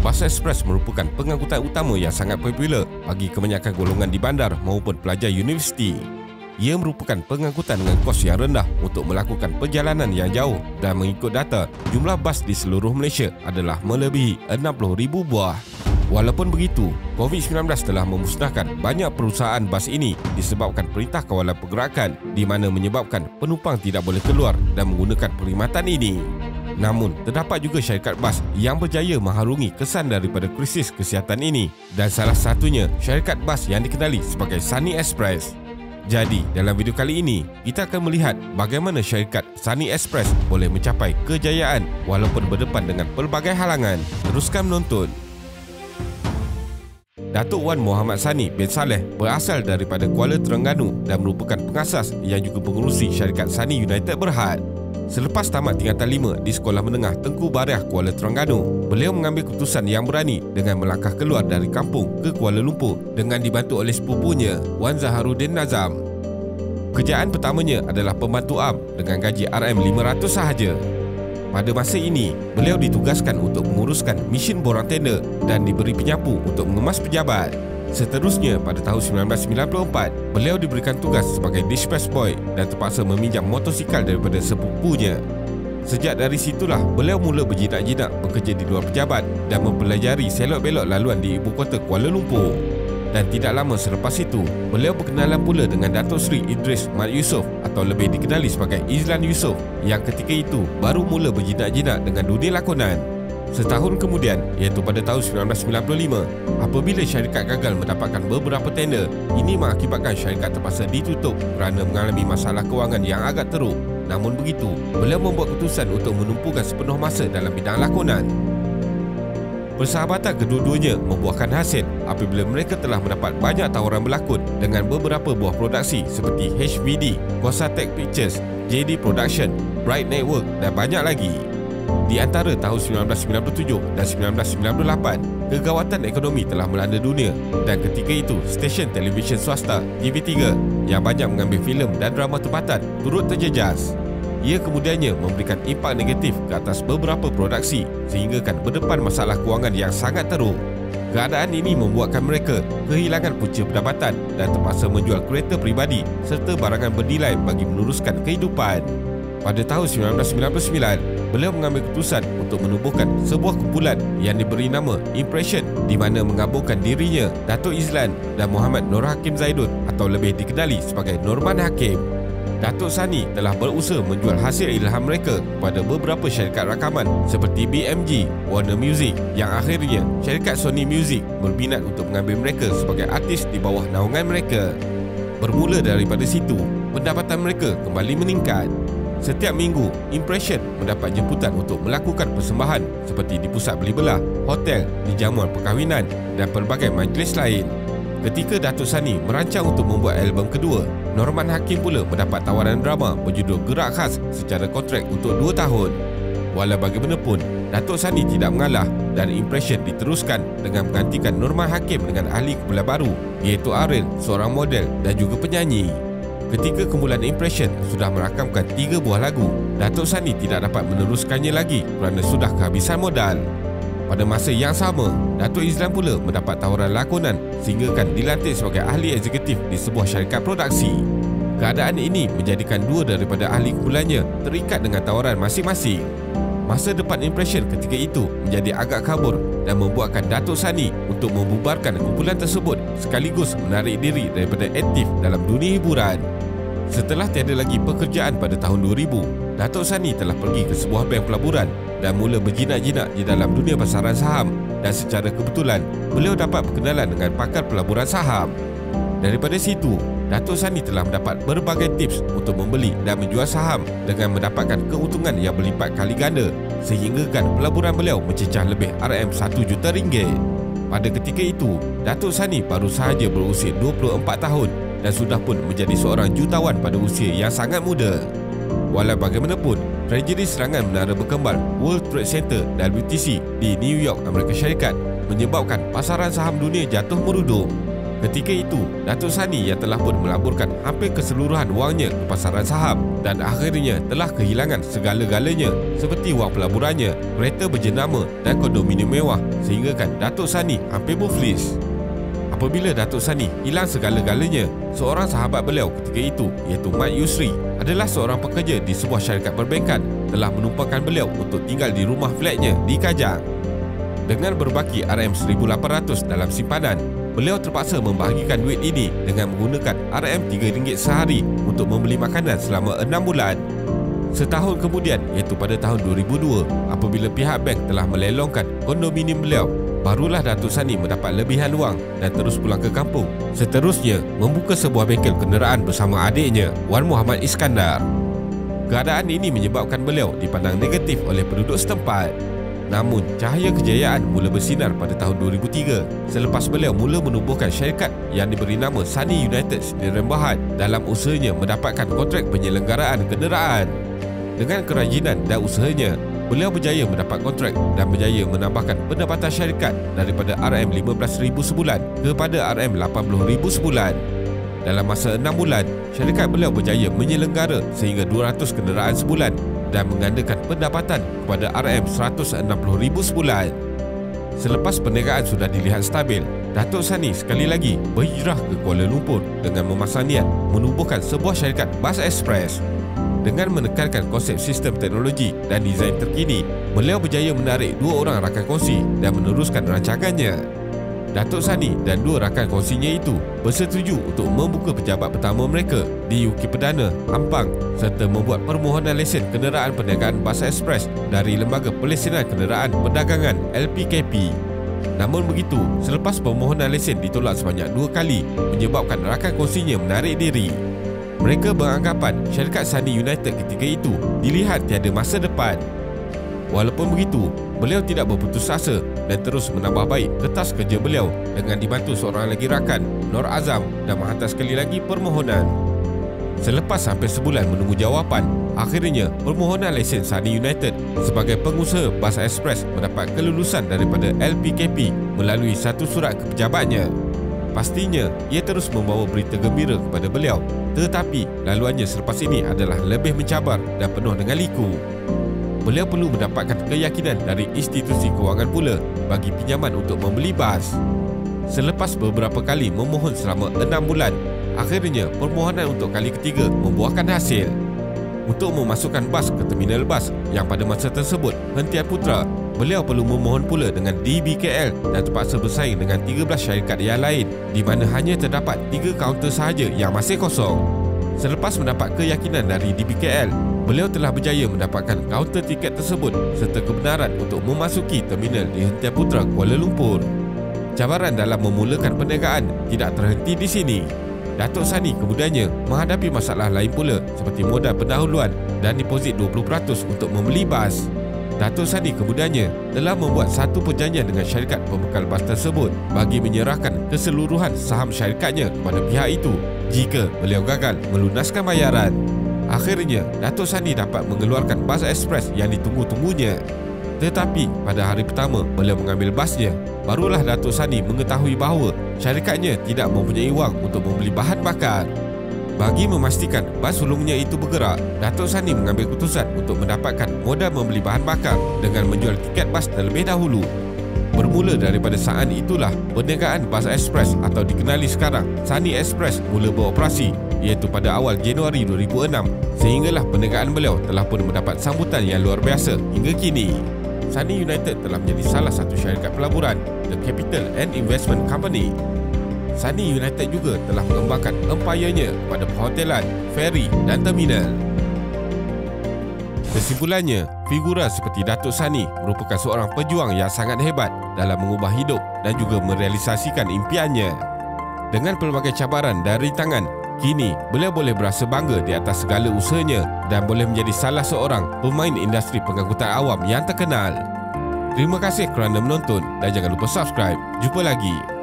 Bas Express merupakan pengangkutan utama yang sangat popular bagi kebanyakan golongan di bandar maupun pelajar universiti. Ia merupakan pengangkutan dengan kos yang rendah untuk melakukan perjalanan yang jauh dan mengikut data, jumlah bas di seluruh Malaysia adalah melebihi 60,000 buah. Walaupun begitu, COVID-19 telah memusnahkan banyak perusahaan bas ini disebabkan Perintah Kawalan Pergerakan di mana menyebabkan penumpang tidak boleh keluar dan menggunakan perkhidmatan ini. Namun, terdapat juga syarikat bas yang berjaya mengharungi kesan daripada krisis kesihatan ini dan salah satunya syarikat bas yang dikenali sebagai Sunny Express. Jadi, dalam video kali ini, kita akan melihat bagaimana syarikat Sunny Express boleh mencapai kejayaan walaupun berdepan dengan pelbagai halangan. Teruskan menonton. Datuk Wan Muhammad Sani bin Saleh berasal daripada Kuala Terengganu dan merupakan pengasas yang juga pengerusi syarikat Sunny United Berhad. Selepas tamat tingkatan 5 di Sekolah Menengah Tengku Bariah Kuala Terengganu, beliau mengambil keputusan yang berani dengan melangkah keluar dari kampung ke Kuala Lumpur dengan dibantu oleh sepupunya, Wan Zaharuddin Nazam. Kerjaan pertamanya adalah pembantu am dengan gaji RM500 sahaja. Pada masa ini, beliau ditugaskan untuk menguruskan mesin borang tender dan diberi penyapu untuk mengemas pejabat. Seterusnya, pada tahun 1994, beliau diberikan tugas sebagai dispatch boy dan terpaksa meminjam motosikal daripada sepupunya. Sejak dari situlah, beliau mula berjinak-jinak bekerja di luar pejabat dan mempelajari selok-belok laluan di ibu kota Kuala Lumpur. Dan tidak lama selepas itu, beliau berkenalan pula dengan Datuk Seri Idris Mat Yusof atau lebih dikenali sebagai Izlan Yusof yang ketika itu baru mula berjinak-jinak dengan dunia lakonan. Setahun kemudian, iaitu pada tahun 1995, apabila syarikat gagal mendapatkan beberapa tender, ini mengakibatkan syarikat terpaksa ditutup kerana mengalami masalah kewangan yang agak teruk. Namun begitu, beliau membuat keputusan untuk menumpukan sepenuh masa dalam bidang lakonan. Persahabatan kedua-duanya membuahkan hasil apabila mereka telah mendapat banyak tawaran berlakon dengan beberapa buah produksi seperti HVD, Cosatec Pictures, JD Production, Bright Network dan banyak lagi. Di antara tahun 1997 dan 1998, kegawatan ekonomi telah melanda dunia dan ketika itu stesen televisyen swasta TV3 yang banyak mengambil filem dan drama tempatan turut terjejas. Ia kemudiannya memberikan impak negatif ke atas beberapa produksi sehinggakan berdepan masalah kewangan yang sangat teruk. Keadaan ini membuatkan mereka kehilangan punca pendapatan dan terpaksa menjual kereta peribadi serta barangan bernilai bagi meneruskan kehidupan. Pada tahun 1999, beliau mengambil keputusan untuk menubuhkan sebuah kumpulan yang diberi nama Impression di mana menggabungkan dirinya, Datuk Izlan dan Muhammad Nur Hakim Zaidun atau lebih dikenali sebagai Norman Hakim. Datuk Sani telah berusaha menjual hasil ilham mereka kepada beberapa syarikat rakaman seperti BMG, Warner Music yang akhirnya syarikat Sony Music berminat untuk mengambil mereka sebagai artis di bawah naungan mereka. Bermula daripada situ, pendapatan mereka kembali meningkat. Setiap minggu, Impression mendapat jemputan untuk melakukan persembahan seperti di pusat beli belah, hotel, di jamuan perkahwinan dan pelbagai majlis lain. Ketika Datuk Sani merancang untuk membuat album kedua, Norman Hakim pula mendapat tawaran drama berjudul Gerak Khas secara kontrak untuk 2 tahun. Walau bagaimanapun, Datuk Sani tidak mengalah dan Impression diteruskan dengan menggantikan Norman Hakim dengan ahli kumpulan baru iaitu Ariel, seorang model dan juga penyanyi. Ketika kumpulan Impression sudah merakamkan 3 buah lagu, Datuk Sani tidak dapat meneruskannya lagi kerana sudah kehabisan modal. Pada masa yang sama, Datuk Izlan pula mendapat tawaran lakonan sehinggakan dilantik sebagai ahli eksekutif di sebuah syarikat produksi. Keadaan ini menjadikan dua daripada ahli kumpulannya terikat dengan tawaran masing-masing. Masa depan Impression ketika itu menjadi agak kabur dan membuatkan Datuk Sani untuk membubarkan kumpulan tersebut sekaligus menarik diri daripada aktif dalam dunia hiburan. Setelah tiada lagi pekerjaan pada tahun 2000, Datuk Sani telah pergi ke sebuah bank pelaburan dan mula berjinak-jinak di dalam dunia pasaran saham dan secara kebetulan beliau dapat berkenalan dengan pakar pelaburan saham. Daripada situ, Datuk Sani telah mendapat berbagai tips untuk membeli dan menjual saham dengan mendapatkan keuntungan yang berlipat kali ganda sehinggakan pelaburan beliau mencecah lebih RM1 juta ringgit. Pada ketika itu, Datuk Sani baru sahaja berusia 24 tahun dan sudah pun menjadi seorang jutawan pada usia yang sangat muda. Walau bagaimanapun, tragedi serangan menara berkembang World Trade Center WTC di New York, Amerika Syarikat menyebabkan pasaran saham dunia jatuh merudum. Ketika itu, Datuk Sani yang telah pun melaburkan hampir keseluruhan wangnya ke pasaran saham dan akhirnya telah kehilangan segala-galanya seperti wang pelaburannya, kereta berjenama dan kondominium mewah sehinggakan Datuk Sani hampir muflis. Apabila Datuk Sani hilang segala-galanya, seorang sahabat beliau ketika itu iaitu Mat Yusri adalah seorang pekerja di sebuah syarikat perbankan telah menumpangkan beliau untuk tinggal di rumah flatnya di Kajang. Dengan berbaki RM1,800 dalam simpanan, beliau terpaksa membahagikan duit ini dengan menggunakan RM3 sehari untuk membeli makanan selama 6 bulan. Setahun kemudian, iaitu pada tahun 2002, apabila pihak bank telah melelongkan kondominium beliau, barulah Datuk Sani mendapat lebihan wang dan terus pulang ke kampung. Seterusnya, membuka sebuah bengkel kenderaan bersama adiknya, Wan Muhammad Iskandar. Keadaan ini menyebabkan beliau dipandang negatif oleh penduduk setempat. Namun, cahaya kejayaan mula bersinar pada tahun 2003 selepas beliau mula menubuhkan syarikat yang diberi nama Sani United Sdn Bhd dalam usahanya mendapatkan kontrak penyelenggaraan kenderaan. Dengan kerajinan dan usahanya, beliau berjaya mendapat kontrak dan berjaya menambahkan pendapatan syarikat daripada RM15,000 sebulan kepada RM80,000 sebulan. Dalam masa 6 bulan, syarikat beliau berjaya menyelenggara sehingga 200 kenderaan sebulan dan menggandakan pendapatan kepada RM160,000 sebulan. Selepas perniagaan sudah dilihat stabil, Datuk Sani sekali lagi berhijrah ke Kuala Lumpur dengan memasang niat menubuhkan sebuah syarikat bas ekspres. Dengan menekankan konsep sistem teknologi dan desain terkini, beliau berjaya menarik 2 orang rakan kongsi dan meneruskan rancangannya. Datuk Sani dan 2 rakan kongsinya itu bersetuju untuk membuka pejabat pertama mereka di UK Perdana, Ampang, serta membuat permohonan lesen kenderaan perniagaan bas ekspres dari Lembaga Pelesenan Kenderaan Perdagangan LPKP. Namun begitu, selepas permohonan lesen ditolak sebanyak 2 kali, menyebabkan rakan kongsinya menarik diri. Mereka beranggapan syarikat Sani United ketika itu dilihat tiada masa depan. Walaupun begitu, beliau tidak berputus asa dan terus menambah baik kertas kerja beliau dengan dibantu seorang lagi rakan, Nur Azam, dan menghantar sekali lagi permohonan. Selepas sampai sebulan menunggu jawapan, akhirnya permohonan lesen Sani United sebagai pengusaha bas ekspres mendapat kelulusan daripada LPKP melalui satu surat ke pejabatnya. Pastinya, ia terus membawa berita gembira kepada beliau, tetapi laluannya selepas ini adalah lebih mencabar dan penuh dengan liku. Beliau perlu mendapatkan keyakinan dari institusi kewangan pula bagi pinjaman untuk membeli bas. Selepas beberapa kali memohon selama 6 bulan, akhirnya permohonan untuk kali ketiga membuahkan hasil. Untuk memasukkan bas ke terminal bas yang pada masa tersebut hentian putra, beliau perlu memohon pula dengan DBKL dan terpaksa bersaing dengan 13 syarikat yang lain di mana hanya terdapat 3 kaunter sahaja yang masih kosong. Selepas mendapat keyakinan dari DBKL, beliau telah berjaya mendapatkan kaunter tiket tersebut serta kebenaran untuk memasuki terminal di Hentian Putra Kuala Lumpur. Cabaran dalam memulakan perniagaan tidak terhenti di sini. Datuk Sani kemudiannya menghadapi masalah lain pula seperti modal pendahuluan dan deposit 20% untuk membeli bas. Datuk Sani kemudiannya telah membuat satu perjanjian dengan syarikat pembekal bas tersebut bagi menyerahkan keseluruhan saham syarikatnya kepada pihak itu jika beliau gagal melunaskan bayaran. Akhirnya, Datuk Sani dapat mengeluarkan bas ekspres yang ditunggu-tunggunya. Tetapi pada hari pertama beliau mengambil basnya, barulah Datuk Sani mengetahui bahawa syarikatnya tidak mempunyai wang untuk membeli bahan bakar. Bagi memastikan bas sulungnya itu bergerak, Datuk Sani mengambil keputusan untuk mendapatkan modal membeli bahan bakar dengan menjual tiket bas terlebih dahulu. Bermula daripada saat itulah perniagaan bas ekspres atau dikenali sekarang Sani Express mula beroperasi, iaitu pada awal Januari 2006, sehinggalah perniagaan beliau telah pun mendapat sambutan yang luar biasa hingga kini. Sani United telah menjadi salah satu syarikat pelaburan, The Capital and Investment Company. Sani United juga telah mengembangkan empayanya kepada perhotelan, feri dan terminal. Kesimpulannya, figura seperti Datuk Sani merupakan seorang pejuang yang sangat hebat dalam mengubah hidup dan juga merealisasikan impiannya. Dengan pelbagai cabaran dan rintangan, kini beliau boleh berasa bangga di atas segala usahanya dan boleh menjadi salah seorang pemain industri pengangkutan awam yang terkenal. Terima kasih kerana menonton dan jangan lupa subscribe. Jumpa lagi.